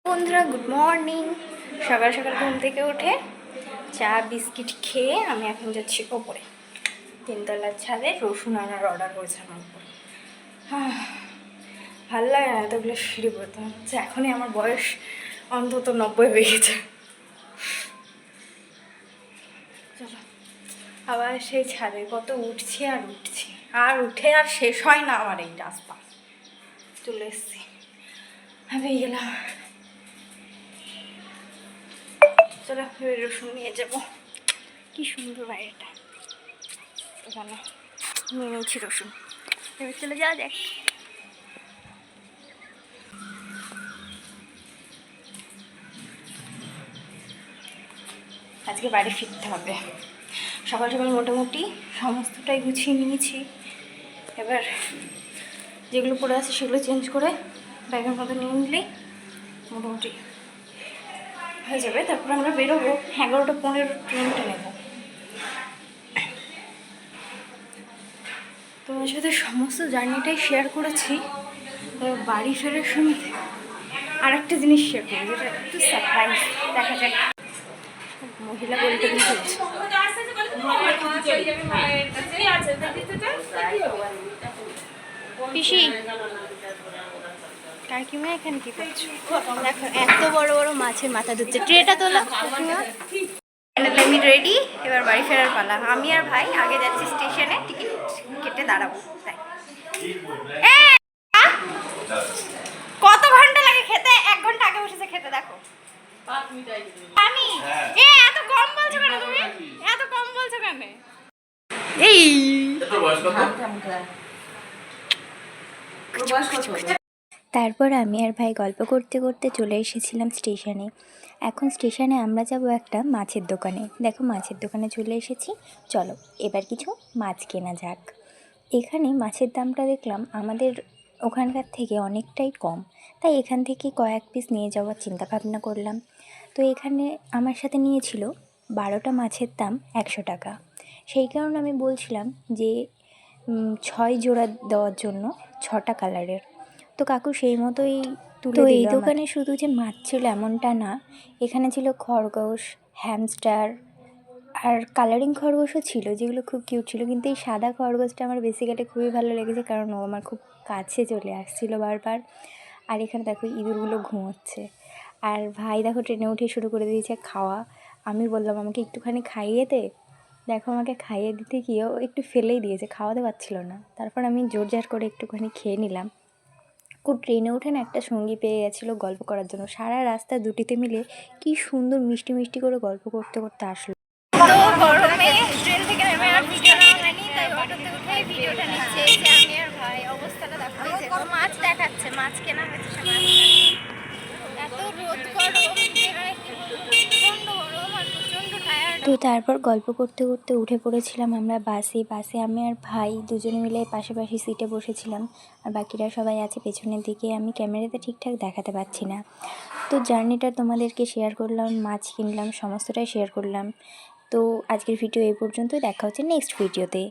বন্ধুরা good morning. সকাল সকাল ঘুম থেকে উঠে চা বিস্কিট খেয়ে আমি এখন যাচ্ছি ওপরে তিনতলার ছাদে রসুন আনার অর্ডার করেছে আমার উপর। ভালো লাগে না এতগুলো সিঁড়ি করতে হচ্ছে। এখনই আমার বয়স অন্তত 90 হয়ে গেছে। চলো আবার সেই ছাদে কত উঠছি আর উঠে আর শেষ হয় না আমার এই রাস্তা। চলে এসছি, আমি গেলাম। চলো রসুন নিয়ে যাবো। কি সুন্দর বাইরেটা, এখানে নিয়ে নিয়েছি রসুন। এবার চলে যাওয়া যাক। আজকে বাড়ি ফিরতে হবে। সকাল সকাল মোটামুটি সমস্তটাই গুছিয়ে নিয়েছি। এবার যেগুলো পড়ে আছে সেগুলো চেঞ্জ করে ব্যাগের মধ্যে নিয়ে নিলেই মোটামুটি হয়ে যাবে। তারপর আমরা বেরোবো। 11:15 ট্রেনটা নেব। তোমার সাথে সমস্ত জার্নিটাই শেয়ার করেছি। বাড়ি ফেরার সময় আর একটা জিনিস শেয়ার করি, যেটা একটু সারপ্রাইজ। দেখা যাক। মহিলা বলতে বুঝেছি পিসি কাকিমা এখানে কি করছো? দেখো এত বড় বড় মাছের মাথা ধরছে। ট্রেটা তোলা। আমি রেডি, এবার বাড়ি ফেরার পালা। আমি আর ভাই আগে যাচ্ছি স্টেশনে, টিকিট কেটে দাঁড়াবো। তাই কত ঘন্টা লাগে খেতে? 1 ঘন্টা আগে বসেছে খেতে। দেখো আমি এত কম বলছো কেন? তুমি এত কম বলছো কেন? এই তারপর আমি আর ভাই গল্প করতে করতে চলে এসেছিলাম স্টেশনে। এখন স্টেশনে আমরা যাব একটা মাছের দোকানে। দেখো মাছের দোকানে চলে এসেছি। চলো এবার কিছু মাছ কেনা যাক। এখানে মাছের দামটা দেখলাম আমাদের ওখানকার থেকে অনেকটাই কম, তাই এখান থেকে কয়েক পিস নিয়ে যাওয়ার চিন্তা ভাবনা করলাম। তো এখানে আমার সাথে নিয়েছিল 12টা মাছের দাম 100 টাকা। সেই কারণে আমি বলছিলাম যে 6 জোড়া দেওয়ার জন্য 6টা কালারের। তো কাকু সেই মতোই তুলে দিল। এই দোকানে শুধু যে মাছ ছিল এমনটা না, এখানে ছিল খরগোশ, হ্যামস্টার আর কালারিং খরগোশও ছিল, যেগুলো খুব কিউট ছিল। কিন্তু এই সাদা খরগোশটা আমার বেসিক্যালি খুবই ভালো লেগেছে, কারণ ও আমার খুব কাছে চলে আসছিল বারবার। আর এখানে দেখো ইঁদুরগুলো ঘুমোচ্ছে। আর ভাই দেখো ট্রেনে উঠে শুরু করে দিয়েছে খাওয়া। আমি বললাম আমাকে একটুখানি খাইয়ে দে। দেখো আমাকে খাইয়ে দিতে গিয়েও একটু ফেলেই দিয়েছে, খাওয়াতে পারছিল না। তারপর আমি জোরজার করে একটুখানি খেয়ে নিলাম। ও ট্রেনে ওঠে না একটা সঙ্গী পেয়ে গেছিলো গল্প করার জন্য। সারা রাস্তা দুটিতে মিলে কি সুন্দর মিষ্টি মিষ্টি করে গল্প করতে করতে আসলো। তো গরমে ট্রেন থেকে নেমে আর ভিডিও নেওয়া হয়নি, তাই অটোতে উঠে ভিডিওটা নিচ্ছে। এই যে আমি আর ভাই, অবস্থাটা দেখো। এই যে মাছ দেখাচ্ছে, মাছ কেনা হয়েছে সকাল। এত রোদ গরম, যেখানে প্রচণ্ড গরম আর প্রচণ্ড টায়ার্ড। তো তারপর গল্প করতে করতে উঠে পড়েছিলাম আমরা বাসে আমি আর ভাই দুজনে মিলে পাশাপাশি সিটে বসেছিলাম। আর বাকিরা সবাই আছে পেছনের দিকে। আমি ক্যামেরাতে ঠিকঠাক দেখাতে পারছি না। তো জার্নিটা তোমাদেরকে শেয়ার করলাম, মাছ কিনলাম, সমস্তটাই শেয়ার করলাম। তো আজকের ভিডিও এই পর্যন্তই। দেখা হচ্ছে নেক্সট ভিডিওতে।